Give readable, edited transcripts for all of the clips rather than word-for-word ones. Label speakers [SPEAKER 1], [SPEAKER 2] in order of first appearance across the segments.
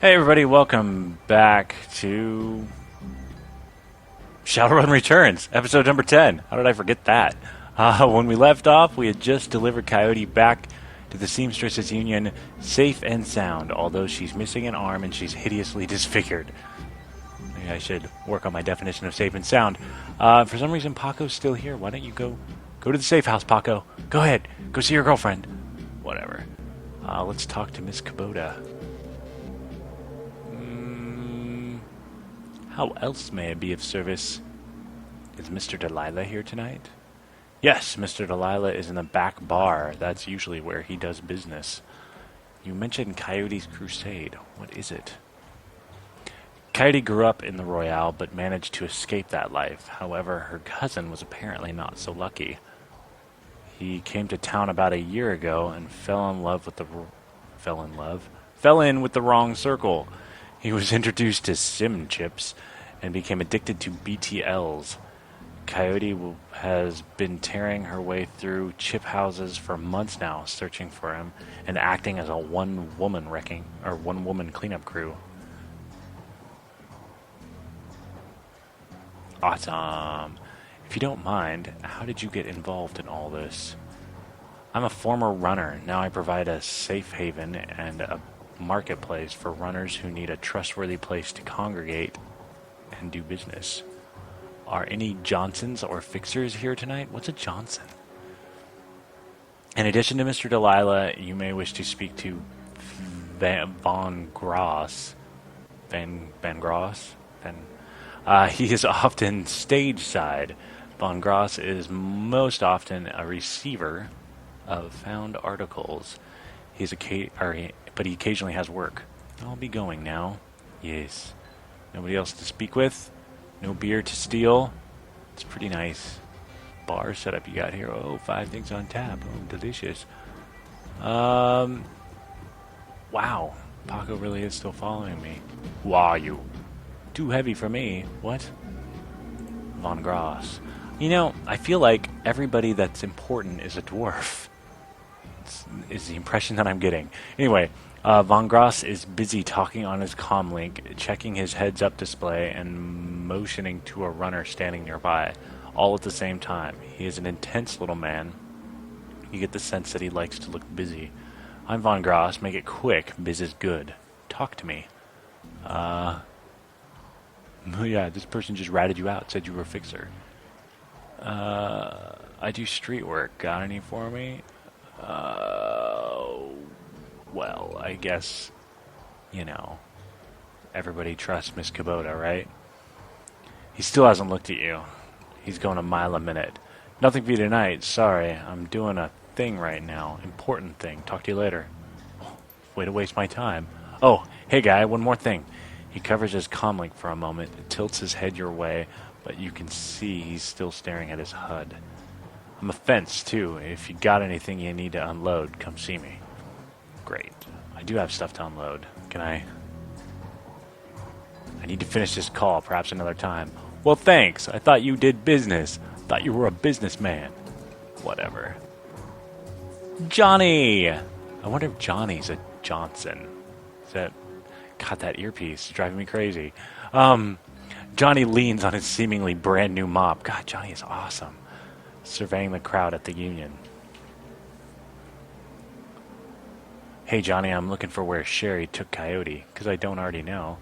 [SPEAKER 1] Hey everybody, welcome back to Shadowrun Returns, episode number 10. How did I forget that? When we left off, we had just delivered Coyote back to the Seamstresses Union safe and sound, although she's missing an arm and she's hideously disfigured. Maybe I should work on my definition of safe and sound. For some reason, Paco's still here. Why don't you go to the safe house, Paco? Go ahead. Go see your girlfriend. Whatever. Let's talk to Miss Kubota. How else may I be of service? Is Mr. Delilah here tonight? Yes, Mr. Delilah is in the back bar. That's usually where he does business. You mentioned Coyote's crusade. What is it? Coyote grew up in the Royale, but managed to escape that life. However, her cousin was apparently not so lucky. He came to town about a year ago and fell in with the wrong circle. He was introduced to sim chips and became addicted to BTLs. Coyote has been tearing her way through chip houses for months now, searching for him and acting as a one-woman cleanup crew. Awesome. If you don't mind, how did you get involved in all this? I'm a former runner. Now I provide a safe haven and a marketplace for runners who need a trustworthy place to congregate and do business. Are any Johnsons or fixers here tonight? What's a Johnson? In addition to Mr. Delilah, you may wish to speak to Von Gross. He is often stage side. Von Gross is most often a receiver of found articles. But he occasionally has work. I'll be going now. Yes. Nobody else to speak with. No beer to steal. It's pretty nice bar setup you got here. Oh, 5 things on tap. Oh, delicious. Wow. Paco really is still following me. Who are you? Too heavy for me. What? Von Gross. You know, I feel like everybody that's important is a dwarf. Is the impression that I'm getting. Anyway, Von Gross is busy talking on his comlink, checking his heads-up display, and motioning to a runner standing nearby, all at the same time. He is an intense little man. You get the sense that he likes to look busy. I'm Von Gross. Make it quick. Biz is good. Talk to me. Yeah, this person just ratted you out, said you were a fixer. I do street work. Got any for me? Well, I guess, everybody trusts Miss Kubota, right? He still hasn't looked at you. He's going a mile a minute. Nothing for you tonight. Sorry, I'm doing a thing right now. Important thing. Talk to you later. Way to waste my time. Oh, hey guy, one more thing. He covers his comlink for a moment, tilts his head your way, but you can see he's still staring at his HUD. I'm a fence, too. If you got anything you need to unload, come see me. Great. I do have stuff to unload. Can I need to finish this call, perhaps another time. Well, thanks. I thought you did business. Thought you were a businessman. Whatever. Johnny! I wonder if Johnny's a Johnson. God, that earpiece is driving me crazy. Johnny leans on his seemingly brand new mop. God, Johnny is awesome. Surveying the crowd at the Union. Hey, Johnny, I'm looking for where Sherry took Coyote, because I don't already know.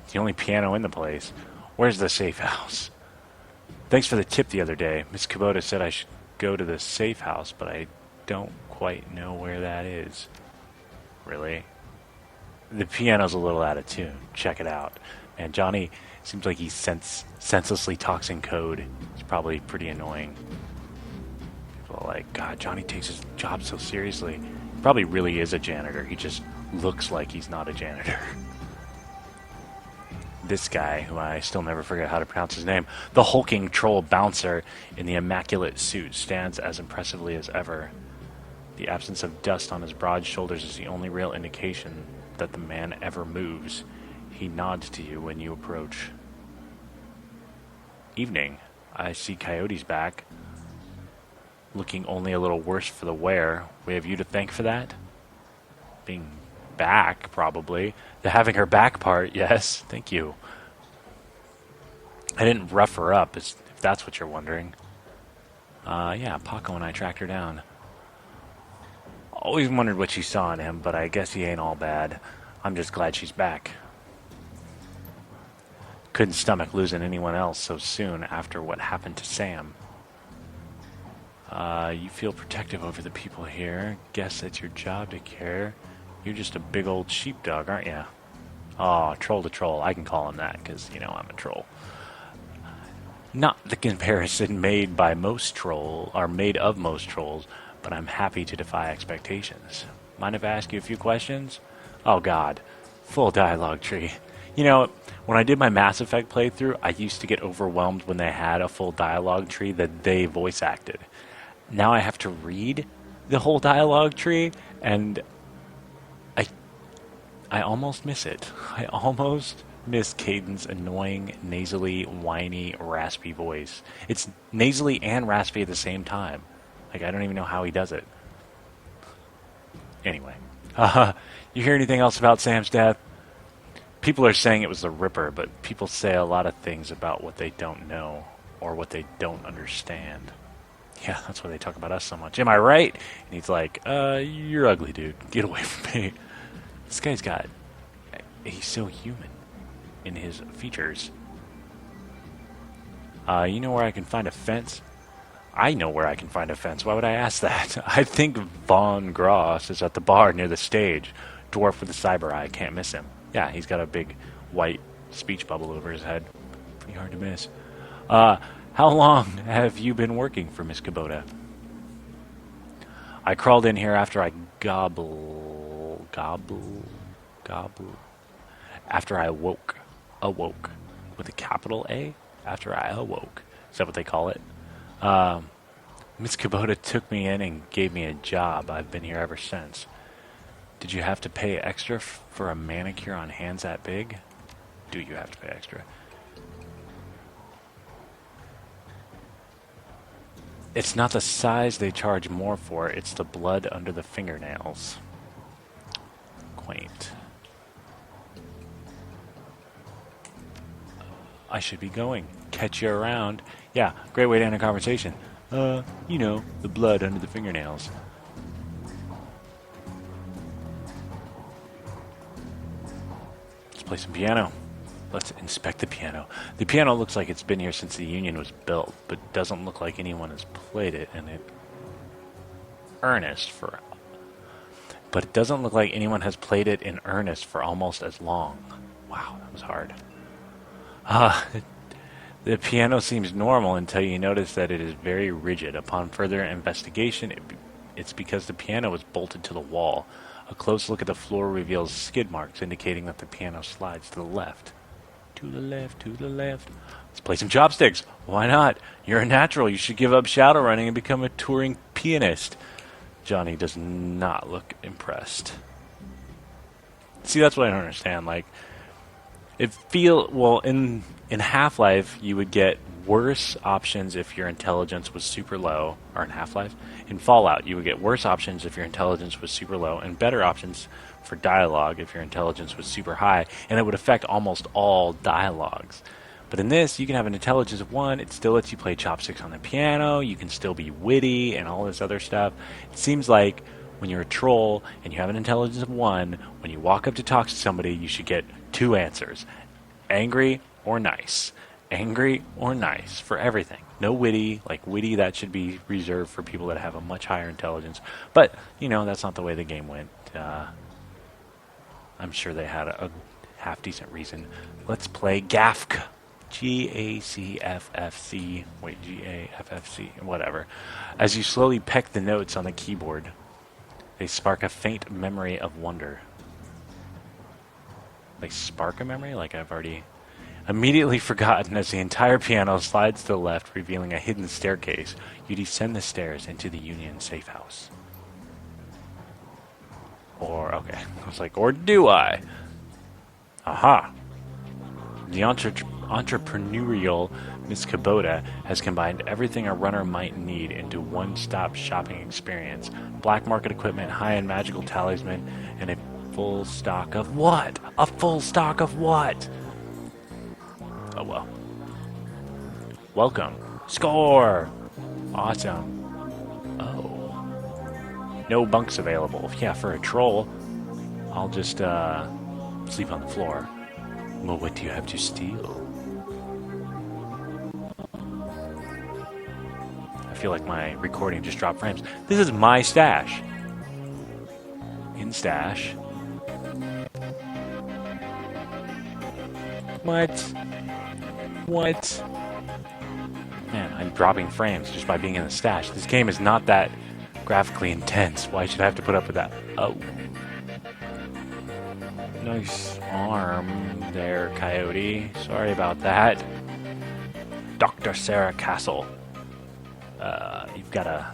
[SPEAKER 1] It's the only piano in the place. Where's the safe house? Thanks for the tip the other day. Miss Kubota said I should go to the safe house, but I don't quite know where that is. Really? The piano's a little out of tune. Check it out. And Johnny seems like he senselessly talks in code. It's probably pretty annoying. People are like, God, Johnny takes his job so seriously. He probably really is a janitor. He just looks like he's not a janitor. This guy, who I still never forget how to pronounce his name, the hulking troll bouncer in the immaculate suit, stands as impressively as ever. The absence of dust on his broad shoulders is the only real indication that the man ever moves. He nods to you when you approach. Evening. I see Coyote's back. Looking only a little worse for the wear. We have you to thank for that? Being back, probably. The having her back part, yes. Thank you. I didn't rough her up, if that's what you're wondering. Yeah, Paco and I tracked her down. Always wondered what she saw in him, but I guess he ain't all bad. I'm just glad she's back. Couldn't stomach losing anyone else so soon after what happened to Sam. You feel protective over the people here. Guess it's your job to care. You're just a big old sheepdog, aren't you? Oh, troll to troll. I can call him that because, you know, I'm a troll. Not the comparison made by most troll, or made of most trolls, but I'm happy to defy expectations. Mind if I ask you a few questions? Oh god, full dialogue tree. You know, when I did my Mass Effect playthrough, I used to get overwhelmed when they had a full dialogue tree that they voice acted. Now I have to read the whole dialogue tree, and I almost miss it. I almost miss Caden's annoying, nasally, whiny, raspy voice. It's nasally and raspy at the same time. Like, I don't even know how he does it. Anyway. You hear anything else about Sam's death? People are saying it was the Ripper, but people say a lot of things about what they don't know, or what they don't understand. Yeah, that's why they talk about us so much. Am I right? And he's like, you're ugly, dude. Get away from me. This guy's he's so human in his features. You know where I can find a fence? I know where I can find a fence. Why would I ask that? I think Von Gross is at the bar near the stage. Dwarf with a cyber eye. Can't miss him. Yeah, he's got a big white speech bubble over his head. Pretty hard to miss. How long have you been working for Miss Kubota? I crawled in here after I after I awoke with a capital A. After I awoke, is that what they call it? Miss Kubota took me in and gave me a job. I've been here ever since. Did you have to pay extra for a manicure on hands that big? Do you have to pay extra? It's not the size they charge more for, it's the blood under the fingernails. Quaint. I should be going. Catch you around. Yeah, great way to end a conversation. You know, the blood under the fingernails. Let's play some piano. Let's inspect the piano. The piano looks like it's been here since the Union was built, but doesn't look like anyone has played it in earnest for... But it doesn't look like anyone has played it in earnest for almost as long. Wow, that was hard. The piano seems normal until you notice that it is very rigid. Upon further investigation, it's because the piano was bolted to the wall. A close look at the floor reveals skid marks indicating that the piano slides to the left. To the left, to the left. Let's play some chopsticks. Why not? You're a natural. You should give up Shadowrunning and become a touring pianist. Johnny does not look impressed. See, that's what I don't understand. Like, in Half-Life, you would get worse options if your intelligence was super low, or in Half-Life. In Fallout, you would get worse options if your intelligence was super low, and better options for dialogue if your intelligence was super high, and it would affect almost all dialogues. But in this, you can have an intelligence of 1, it still lets you play chopsticks on the piano, you can still be witty, and all this other stuff. It seems like when you're a troll, and you have an intelligence of 1, when you walk up to talk to somebody, you should get 2 answers. Angry or nice. Angry or nice for everything. No witty. Like, witty, that should be reserved for people that have a much higher intelligence. But, you know, that's not the way the game went. I'm sure they had a half-decent reason. Let's play GAFFC. G-A-C-F-F-C. Wait, G-A-F-F-C. Whatever. As you slowly peck the notes on the keyboard, they spark a faint memory of wonder. They spark a memory? Like I've already immediately forgotten as the entire piano slides to the left, revealing a hidden staircase. You descend the stairs into the Union safe house. Okay. I was like, or do I? Aha. The entrepreneurial Miss Kubota has combined everything a runner might need into one-stop shopping experience. Black market equipment, high-end magical talisman, and a full stock of what? A full stock of what? Oh well. Welcome. Score! Awesome. Oh. No bunks available. Yeah, for a troll, I'll just sleep on the floor. Well, what do you have to steal? I feel like my recording just dropped frames. This is my stash. In stash. What? What? Man, I'm dropping frames just by being in the stash. This game is not that graphically intense. Why should I have to put up with that? Oh. Nice arm there, Coyote. Sorry about that. Dr. Sarah Castle. You've got a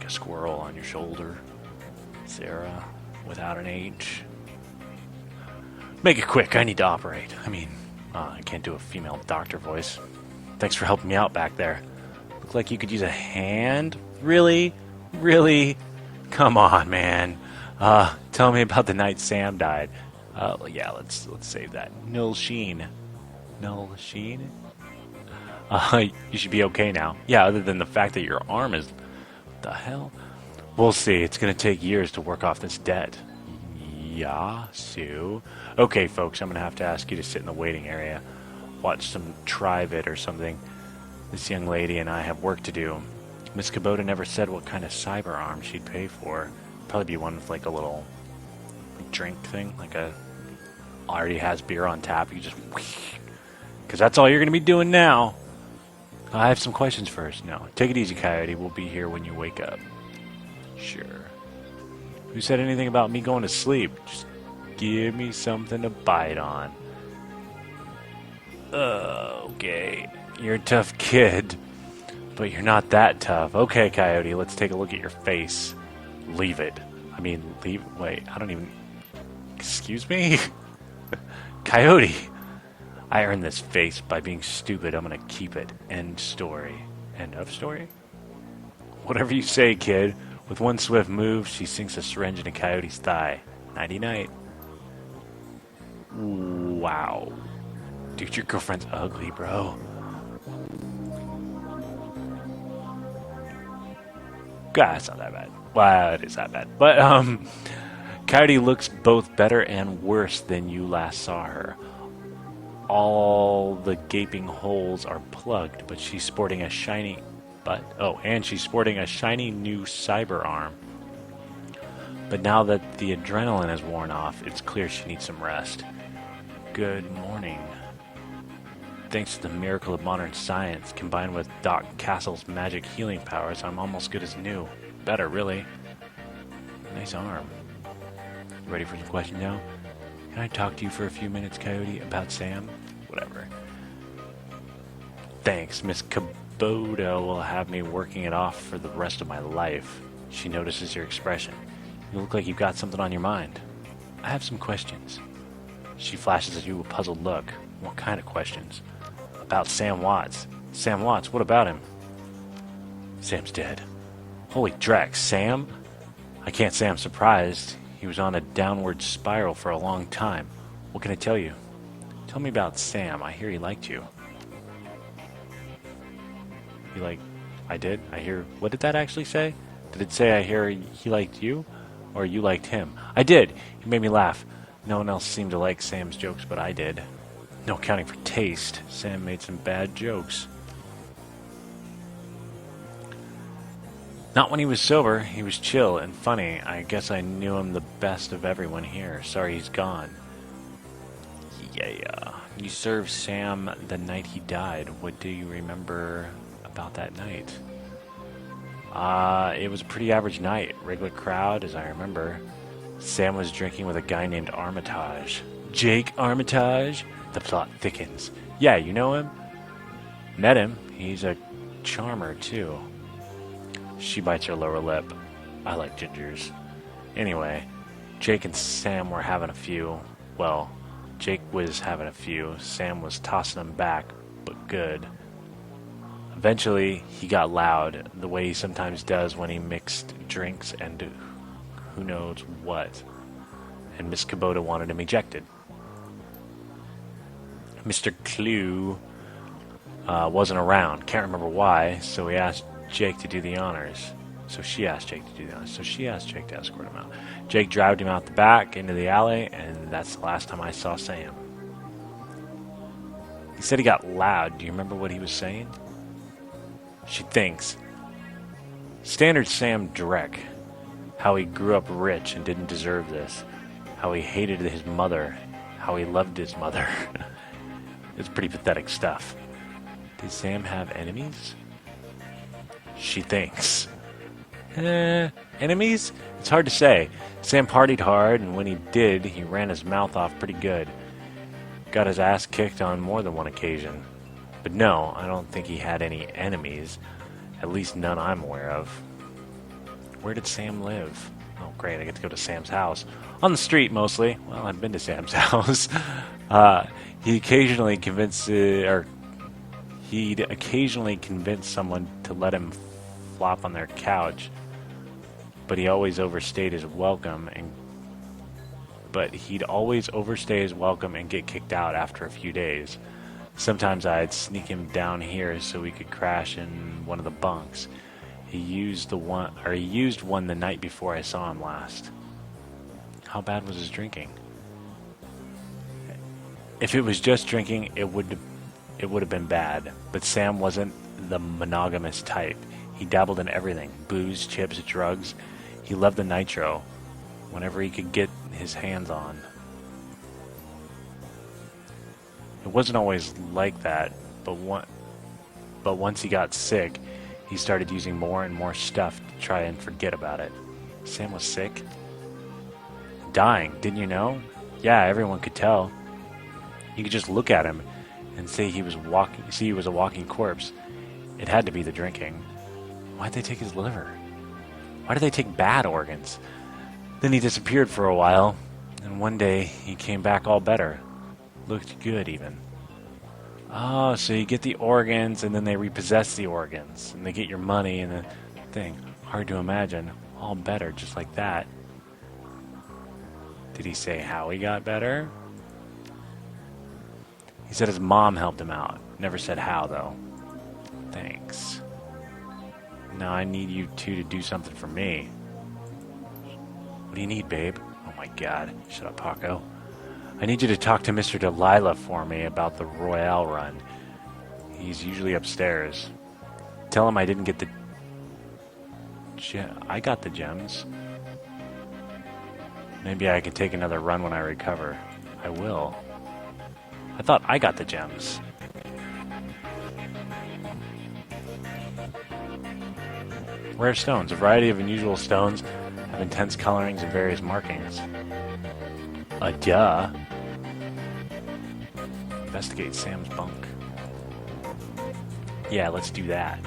[SPEAKER 1] squirrel on your shoulder. Sarah, without an H. Make it quick, I need to operate. I mean, I can't do a female doctor voice. Thanks for helping me out back there. Look like you could use a hand? Really? Really? Come on, man. Tell me about the night Sam died. Yeah, let's save that. Null Sheen. You should be okay now. Yeah, other than the fact that your arm is... What the hell? We'll see. It's going to take years to work off this debt. Yeah, Sue. Okay, folks, I'm going to have to ask you to sit in the waiting area. Watch some Tri-Vid or something. This young lady and I have work to do. Miss Kubota never said what kind of cyber arm she'd pay for. Probably be one with like a little drink thing. Like a... Already has beer on tap. You just... Because that's all you're going to be doing now. I have some questions first. No, take it easy, Coyote. We'll be here when you wake up. Sure. Who said anything about me going to sleep? Just give me something to bite on. Okay. You're a tough kid, but you're not that tough. Okay, Coyote, let's take a look at your face. Leave it. I mean, leave... Wait, I don't even... Excuse me? Coyote! I earned this face by being stupid. I'm gonna keep it. End story. End of story? Whatever you say, kid. With one swift move, she sinks a syringe in a Coyote's thigh. Nighty-night. Wow. Dude, your girlfriend's ugly, bro. God, it's not that bad. Well, it is that bad. But, Coyote looks both better and worse than you last saw her. All the gaping holes are plugged, but she's sporting a shiny... and she's sporting a shiny new cyber arm. But now that the adrenaline is worn off, it's clear she needs some rest. Good morning. Thanks to the miracle of modern science, combined with Doc Castle's magic healing powers, I'm almost good as new. Better, really. Nice arm. You ready for some questions now? Can I talk to you for a few minutes, Coyote, about Sam? Whatever. Thanks, Miss Kubota will have me working it off for the rest of my life. She notices your expression. You look like you've got something on your mind. I have some questions. She flashes at you a puzzled look. What kind of questions? About Sam Watts. Sam Watts, what about him? Sam's dead. Holy dreck, Sam? I can't say I'm surprised. He was on a downward spiral for a long time. What can I tell you? Tell me about Sam. I hear he liked you. I did? I hear... What did that actually say? Did it say I hear he liked you? Or you liked him? I did! He made me laugh. No one else seemed to like Sam's jokes, but I did. No accounting for taste. Sam made some bad jokes. Not when he was sober. He was chill and funny. I guess I knew him the best of everyone here. Sorry he's gone. Yeah. You served Sam the night he died. What do you remember about that night? It was a pretty average night. Regular crowd, as I remember. Sam was drinking with a guy named Armitage. Jake Armitage? The plot thickens. Yeah, you know him? Met him. He's a charmer, too. She bites her lower lip. I like gingers. Anyway, Jake and Sam were having a few. Well, Jake was having a few. Sam was tossing them back, but good. Eventually, he got loud, the way he sometimes does when he mixed drinks and who knows what. And Miss Kubota wanted him ejected. Mr. Clue wasn't around. Can't remember why, so he asked Jake to do the honors. So she asked Jake to do the honors. So she asked Jake to escort him out. Jake dragged him out the back into the alley, and that's the last time I saw Sam. He said he got loud. Do you remember what he was saying? She thinks. Standard Sam Drek. How he grew up rich and didn't deserve this. How he hated his mother. How he loved his mother. It's pretty pathetic stuff. Did Sam have enemies? She thinks. Enemies? It's hard to say. Sam partied hard, and when he did, he ran his mouth off pretty good. Got his ass kicked on more than one occasion. But no, I don't think he had any enemies. At least none I'm aware of. Where did Sam live? Oh, great, I get to go to Sam's house. On the street, mostly. Well, I've been to Sam's house. He'd occasionally convince someone to let him flop on their couch, but he'd always overstay his welcome and get kicked out after a few days. Sometimes I'd sneak him down here so we could crash in one of the bunks. He used one the night before I saw him last. How bad was his drinking? If it was just drinking, it would have been bad. But Sam wasn't the monogamous type. He dabbled in everything. Booze, chips, drugs. He loved the nitro. Whenever he could get his hands on. It wasn't always like that, but once he got sick, he started using more and more stuff to try and forget about it. Sam was sick? Dying, didn't you know? Yeah, everyone could tell. You could just look at him and say he was a walking corpse. It had to be the drinking. Why'd they take his liver? Why did they take bad organs? Then he disappeared for a while, and one day he came back all better. Looked good, even. Oh, so you get the organs, and then they repossess the organs, and they get your money and the thing. Hard to imagine. All better, just like that. Did he say how he got better? He said his mom helped him out. Never said how, though. Thanks. Now I need you two to do something for me. What do you need, babe? Oh my god. Shut up, Paco. I need you to talk to Mr. Delilah for me about the Royale run. He's usually upstairs. Tell him I didn't get the... I got the gems. Maybe I can take another run when I recover. I will. I thought I got the gems. Rare stones. A variety of unusual stones have intense colorings and various markings. Duh. Investigate Sam's bunk. Yeah, let's do that.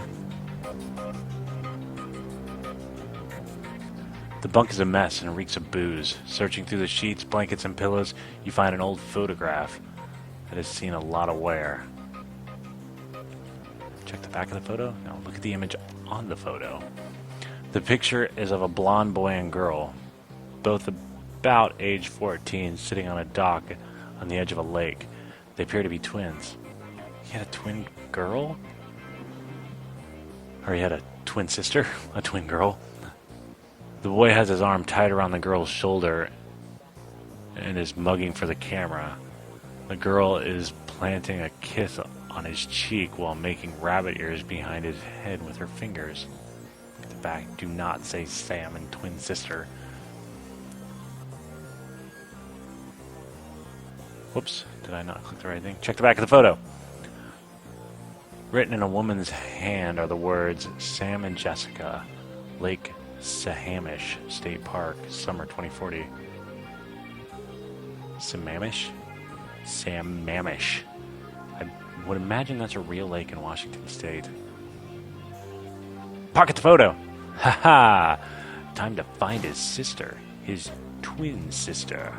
[SPEAKER 1] The bunk is a mess and reeks of booze. Searching through the sheets, blankets, and pillows, you find an old photograph that has seen a lot of wear. Check the back of the photo? No, look at the image on the photo. The picture is of a blonde boy and girl, both about age 14, sitting on a dock on the edge of a lake. They appear to be twins. He had a twin girl? Or he had a twin sister? A twin girl? The boy has his arm tied around the girl's shoulder and is mugging for the camera. The girl is planting a kiss on his cheek while making rabbit ears behind his head with her fingers. At the back, do not say Sam and twin sister. Whoops, did I not click the right thing? Check the back of the photo. Written in a woman's hand are the words, Sam and Jessica, Lake Sammamish State Park, summer 2040. Sammamish? Sammamish. I would imagine that's a real lake in Washington State. Pocket the photo! Haha! Time to find his sister. His twin sister.